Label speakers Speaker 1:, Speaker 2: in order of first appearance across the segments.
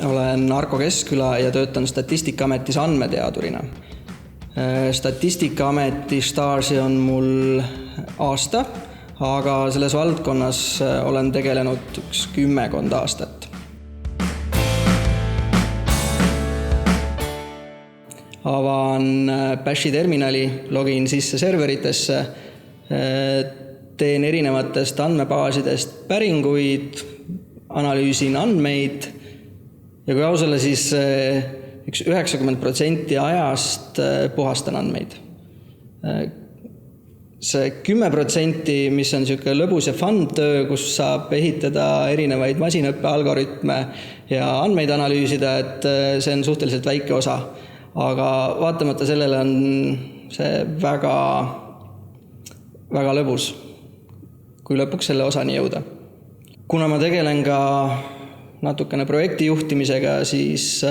Speaker 1: olen Arko Keskküla ja töötan Statistikaametis andmeteadurina. Statistikaameti staaži on mul aasta, aga selles valdkonnas olen tegelenud 10 aastat. Avan Bashi terminali, login sisse serveritesse, teen erinevatest andmebaasidest päringuid, analüüsin andmeid ja kui ausale, siis 90% ajast puhastan andmeid. See 10%, mis on niisugune lõbus ja fun töö, kus saab ehitada erinevaid masinaõppe algoritme ja andmeid analüüsida, et see on suhteliselt väike osa. Aga vaatamata sellele on see väga, väga lõbus, kui lõpuks selle osani jõuda. Kuna ma tegelen ka natukene projekti juhtimisega, siis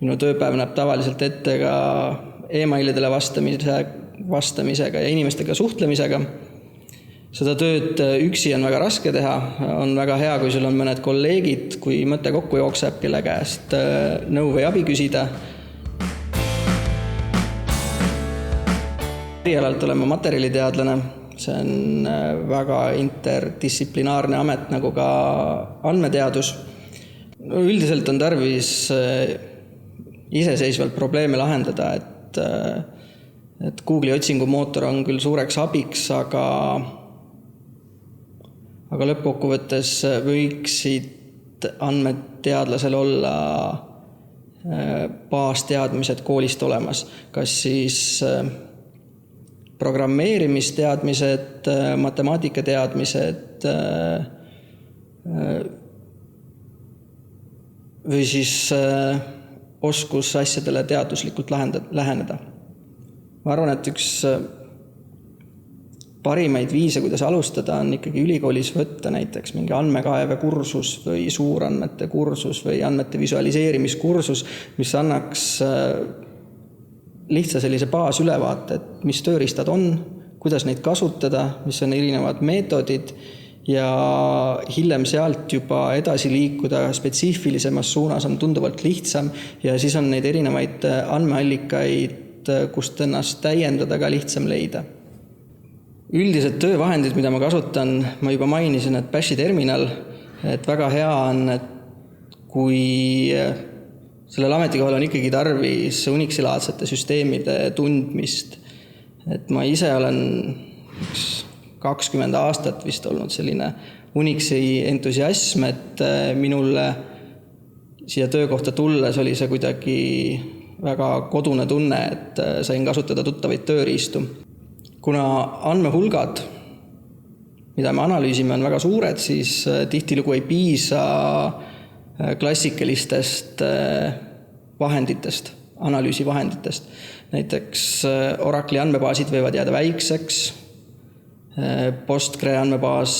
Speaker 1: minu tööpäev näeb tavaliselt ette ka e-mailidele vastamisega ja inimestega suhtlemisega. Seda tööd üksi on väga raske teha, on väga hea, kui sul on mõned kolleegid, kui mõte kokku jookseb, kelle käest nõu või abi küsida. Erialalt olen ma materjaliteadlane, see on väga interdistsiplinaarne amet nagu ka andmeteadus. Üldiselt on tarvis iseseisvalt probleeme lahendada, et Google'i otsingumootor on küll suureks abiks, aga lõppkokkuvõttes võiksid andmeteadlasel olla baasteadmised koolist olemas, kas siis programmeerimisteadmised, matemaatikateadmised või siis oskus asjadele teaduslikult läheneda. Ma arvan, et üks parimaid viise, kuidas alustada, on ikkagi ülikoolis võtta näiteks mingi andmekaeve kursus või suurandmete kursus või andmete visualiseerimiskursus, mis annaks lihtsa sellise baasülevaate, et mis tööriistad on, kuidas neid kasutada, mis on erinevad meetodid ja hiljem sealt juba edasi liikuda spetsiifilisemas suunas on tunduvalt lihtsam ja siis on neid erinevaid andmeallikaid, kust ennast täiendada ka lihtsam leida. Üldised töövahendid, mida ma kasutan, ma juba mainisin, et Bashi terminal, et väga hea on, et kui sellel ametikohal on ikkagi tarvis Unixi-laadsete süsteemide tundmist. Et ma ise olen 20 aastat vist olnud selline Unixi entusiasm, et minule siia töökohta tulles oli see kuidagi väga kodune tunne, et sain kasutada tuttavaid tööriistu. Kuna andmehulgad, mida me analüüsime, on väga suured, siis tihtilugu ei piisa klassikalistest vahenditest, analüüsivahenditest. Näiteks Oracle'i andmebaasid võivad jääda väikseks, Postgre andmebaas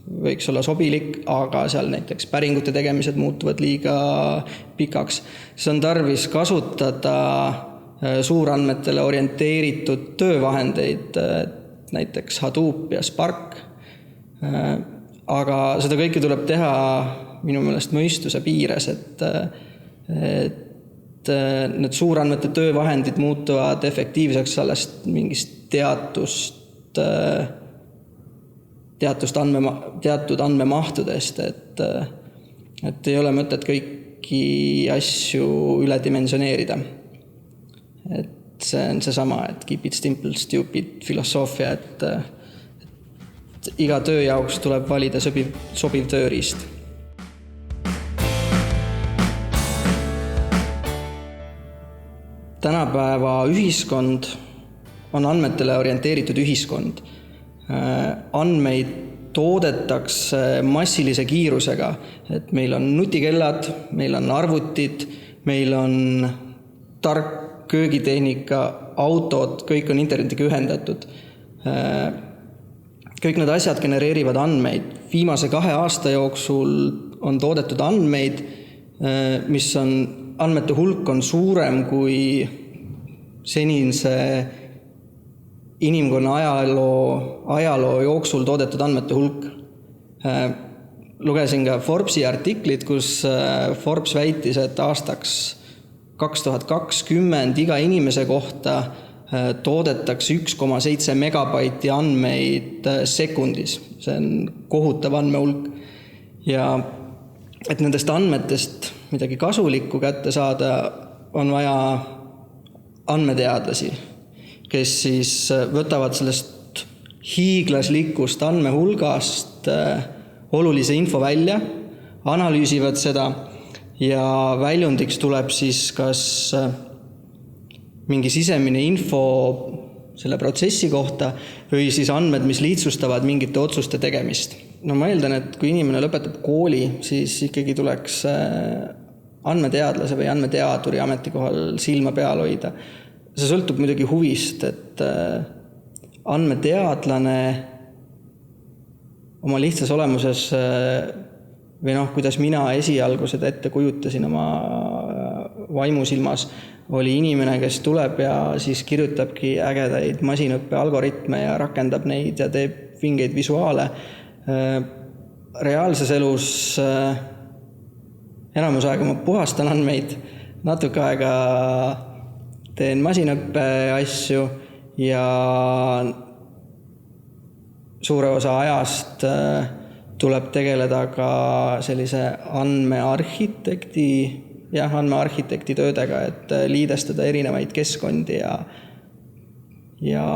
Speaker 1: võiks olla sobilik, aga seal näiteks päringute tegemised muutuvad liiga pikaks. See on tarvis kasutada suurandmetele orienteeritud töövahendeid, näiteks Hadoop ja Spark, aga seda kõike tuleb teha minu meelest mõistuse piires, et need suurandmete töövahendid muutuvad efektiivseks alles mingist teatud andmemahtudest, et ei ole mõtet kõiki asju üledimensioneerida. Et see on seesama, et keep it simple, stupid filosoofia, et iga töö jaoks tuleb valida sobiv tööriist. Tänapäeva ühiskond on andmetele orienteeritud ühiskond. Andmeid toodetakse massilise kiirusega, et meil on nutikellad, meil on arvutid, meil on tark köögitehnika, autod, kõik on internetiga ühendatud. Kõik need asjad genereerivad andmeid. Viimase 2 aasta jooksul on toodetud andmeid, mis on andmete hulk on suurem kui senise inimkonna ajaloo jooksul toodetud andmete hulk. lugesin ka Forbesi artiklit, kus Forbes väitis, et aastaks 2020 iga inimese kohta toodetakse 1,7 megabaiti andmeid sekundis. See on kohutav andmehulk. Ja et nendest andmetest midagi kasulikku kätte saada, on vaja andmeteadlasi, kes siis võtavad sellest hiiglaslikust andmehulgast olulise info välja, analüüsivad seda ja väljundiks tuleb siis kas mingi sisemine info selle protsessi kohta või siis andmed, mis lihtsustavad mingite otsuste tegemist. No ma eeldan, et kui inimene lõpetab kooli, siis ikkagi tuleks andmeteadlase või andmeteaduri ametikohal silma peal hoida. See sõltub muidugi huvist, et andmeteadlane oma lihtsas olemuses või kuidas mina esialgu seda ette kujutasin oma vaimusilmas, oli inimene, kes tuleb ja siis kirjutabki ägedaid masinõppe algoritme ja rakendab neid ja teeb vingeid visuaale. Reaalses elus enamus aega ma puhastan andmeid, natuke aega teen masinõppe asju ja suure osa ajast tuleb tegeleda ka sellise andmearhitekti töödega, et liidestada erinevaid keskkondi ja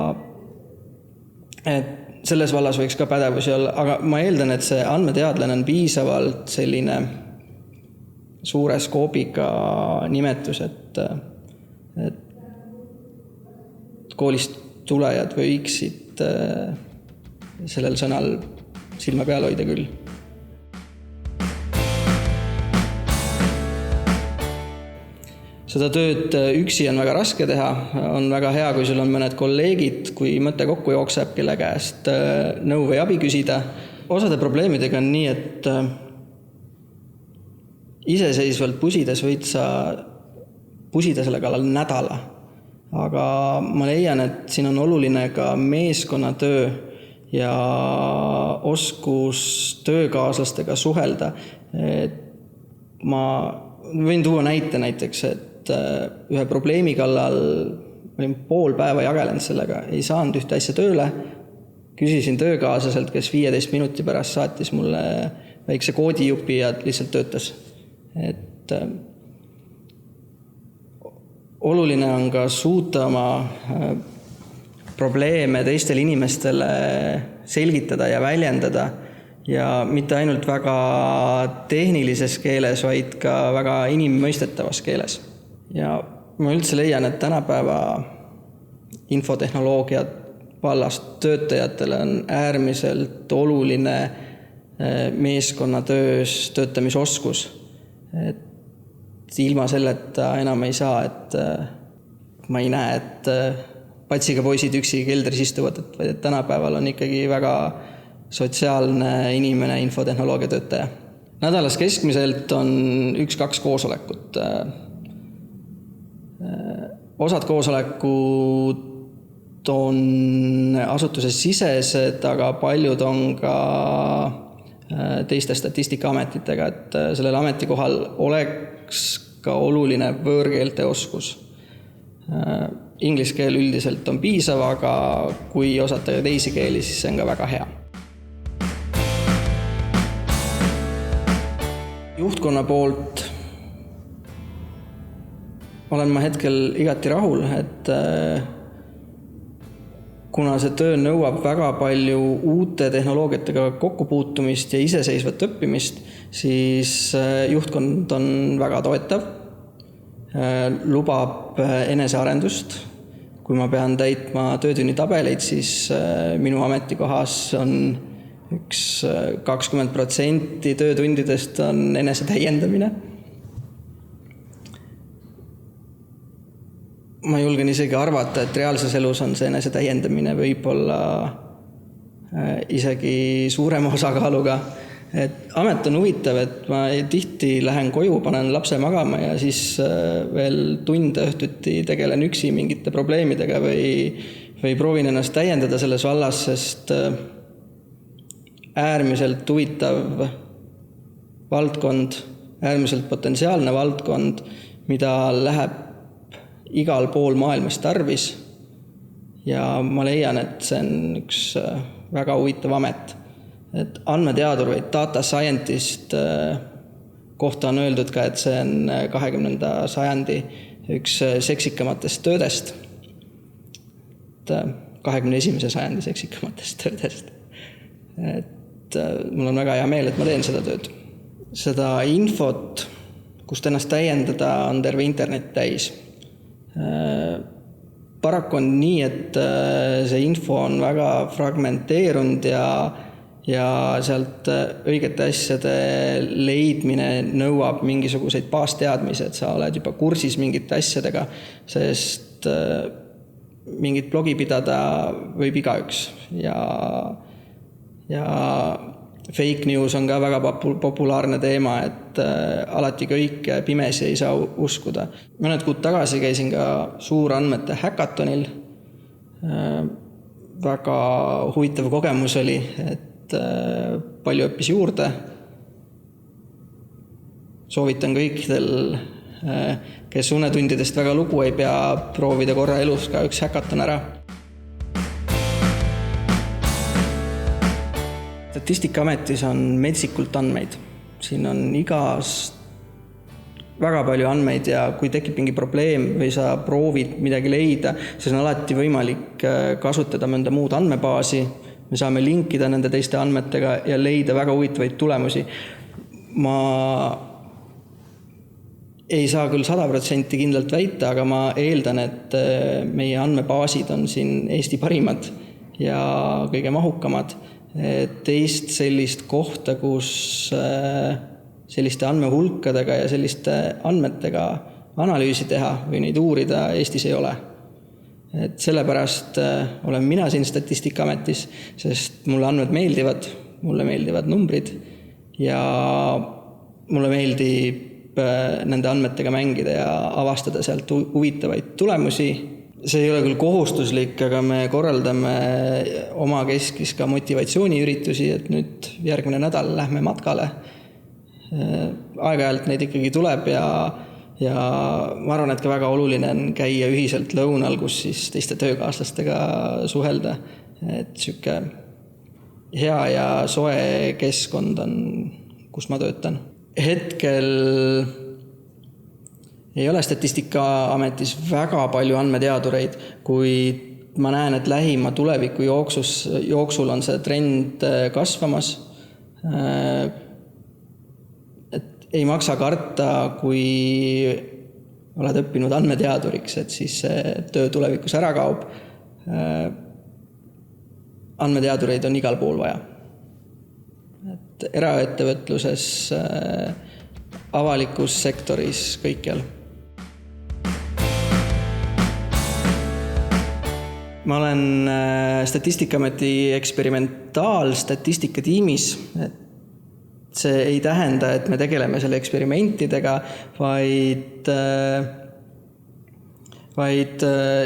Speaker 1: et selles vallas võiks ka pädevusi olla, aga ma eeldan, et see andmeteadlane on piisavalt selline suure skoobiga nimetus, et koolist tulejad võiksid sellel sõnal silma peal hoida küll. Seda tööd üksi on väga raske teha, on väga hea, kui sul on mõned kolleegid, kui mõte kokku jookseb, kelle käest nõu või abi küsida. Osade probleemidega on nii, et iseseisvalt pusides võid sa pusida selle kallal nädala, aga ma leian, et siin on oluline ka meeskonnatöö ja oskus töökaaslastega suhelda. Ma võin tuua näiteks, et ühe probleemi kallal olin pool päeva jagelenud sellega, ei saanud ühte asja tööle, küsisin töökaaslaselt, kes 15 minuti pärast saatis mulle väikse koodijupi ja lihtsalt töötas. Et oluline on ka suuta oma probleeme teistele inimestele selgitada ja väljendada ja mitte ainult väga tehnilises keeles, vaid ka väga inimmõistetavas keeles. Ja ma üldse leian, et tänapäeva infotehnoloogia vallast töötajatele on äärmiselt oluline meeskonnatöös töötamisoskus. Et ilma selleta enam ei saa, et ma ei näe, et patsiga poisid üksi keldris istuvad, et tänapäeval on ikkagi väga sotsiaalne inimene, infotehnoloogia töötaja. Nädalas keskmiselt on 1-2 koosolekut. Osad koosolekud on asutuses sisesed, aga paljud on ka teiste statistikaametitega, et sellel ametikohal oleks ka oluline võõrkeelte oskus. Inglise keel üldiselt on piisav, aga kui osata teisi keeli, siis see on ka väga hea. Juhtkonna poolt olen ma hetkel igati rahul, et kuna see töö nõuab väga palju uute tehnoloogiatega kokkupuutumist ja iseseisvat õppimist, siis juhtkond on väga toetav, lubab enesearendust. Kui ma pean täitma töötunni tabeleid, siis minu ametikohas on 20% töötundidest on enese täiendamine. Ma julgen isegi arvata, et reaalses elus on see enese täiendamine võib-olla isegi suurema osakaaluga. Et amet on huvitav, et ma tihti lähen koju, panen lapse magama ja siis veel tunde õhtuti tegelen üksi mingite probleemidega või proovin ennast täiendada selles vallas, sest äärmiselt huvitav valdkond, äärmiselt potentsiaalne valdkond, mida läheb igal pool maailmas tarvis ja ma leian, et see on üks väga huvitav amet. Et andmeteadur või data scientist kohta on öeldud ka, et see on 20. sajandi üks seksikamatest töödest. 21. sajandi seksikamatest töödest. Et mul on väga hea meel, et ma teen seda tööd. Seda infot, kust ennast täiendada, on terve internet täis. Paraku on nii, et see info on väga fragmenteerunud ja sealt õigete asjade leidmine nõuab mingisuguseid baasteadmisi, et sa oled juba kursis mingite asjadega, sest mingit blogi pidada võib igaüks ja fake news on ka väga populaarne teema, et alati kõik pimesi ei saa uskuda. Mõned kuud tagasi käisin ka suurandmete häkatonil. Väga huvitav kogemus oli, et palju õppis juurde. Soovitan kõikidel, kes unetundidest väga lugu ei pea, proovida korra elus ka üks häkaton ära. Statistikaametis on metsikult andmeid. Siin on igas väga palju andmeid ja kui tekib mingi probleem või sa proovid midagi leida, siis on alati võimalik kasutada mõnda muud andmebaasi. Me saame linkida nende teiste andmetega ja leida väga huvitavaid tulemusi. Ma ei saa küll 100% kindlalt väita, aga ma eeldan, et meie andmebaasid on siin Eesti parimad ja kõige mahukamad. Teist sellist kohta, kus selliste andmehulkadega ja selliste andmetega analüüsi teha või neid uurida Eestis ei ole. Et sellepärast olen mina siin Statistikaametis, sest mulle andmed meeldivad, mulle meeldivad numbrid ja mulle meeldib nende andmetega mängida ja avastada sealt huvitavaid tulemusi. See ei ole küll kohustuslik, aga me korraldame oma keskis ka motivatsiooniüritusi, et nüüd järgmine nädal lähme matkale. Aeg-ajalt neid ikkagi tuleb ja ma arvan, et ka väga oluline on käia ühiselt lõunal, kus siis teiste töökaaslastega suhelda. Et siuke hea ja soe keskkond on, kus ma töötan. Hetkel ei ole Statistikaametis väga palju andmeteadureid, kuid ma näen, et lähima tuleviku jooksul on see trend kasvamas. Et ei maksa karta, kui oled õppinud andmeteaduriks, et siis see töö tulevikus ära kaob. Andmeteadureid on igal pool vaja. Et eraettevõtluses, avalikus sektoris, kõikjal. Ma olen Statistikaameti eksperimentaalstatistika tiimis. See ei tähenda, et me tegeleme selle eksperimentidega, vaid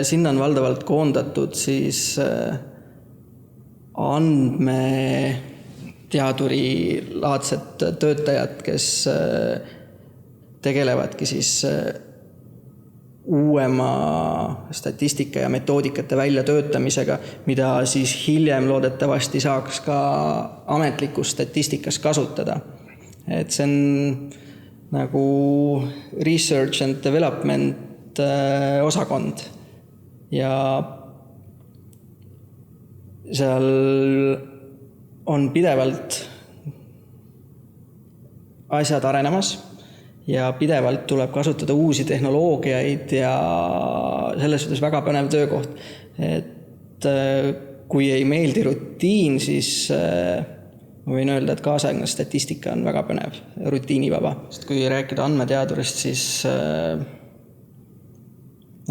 Speaker 1: sinna on valdavalt koondatud siis andmeteaduri laadsed töötajad, kes tegelevadki siis uuema statistika ja metoodikate väljatöötamisega, mida siis hiljem loodetavasti saaks ka ametlikus statistikas kasutada. Et see on nagu research and development osakond ja seal on pidevalt asjad arenemas ja pidevalt tuleb kasutada uusi tehnoloogiaid ja selles suhtes väga põnev töökoht. Et kui ei meeldi rutiin, siis ma võin öelda, et kaasaegne statistika on väga põnev, rutiinivaba. Sest kui rääkida andmeteadurist, siis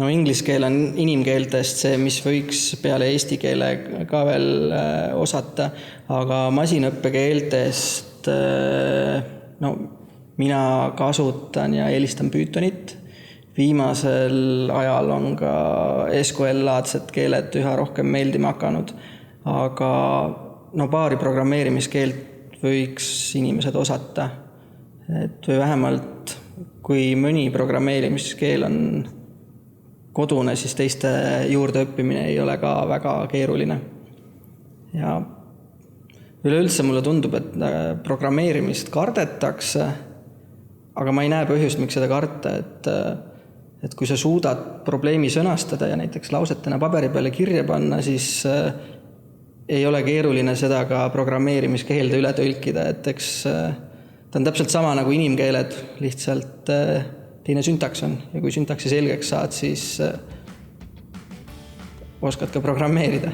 Speaker 1: inglise keel on inimkeeltest see, mis võiks peale eesti keele ka veel osata, aga masinõppekeeltest mina kasutan ja eelistan Pythonit. Viimasel ajal on ka SQL-laadsed keeled üha rohkem meeldima hakanud, aga paari programmeerimiskeelt võiks inimesed osata. Et või vähemalt, kui mõni programmeerimiskeel on kodune, siis teiste juurde õppimine ei ole ka väga keeruline. Ja üleüldse mulle tundub, et programmeerimist kardetakse, aga ma ei näe põhjust, miks seda karta, et kui sa suudad probleemi sõnastada ja näiteks lausetena paberi peale kirja panna, siis ei ole keeruline seda ka programmeerimiskeelde üle tõlkida, et eks ta on täpselt sama nagu inimkeeled, lihtsalt teine süntaks on ja kui syntaksi selgeks saad, siis oskad ka programmeerida.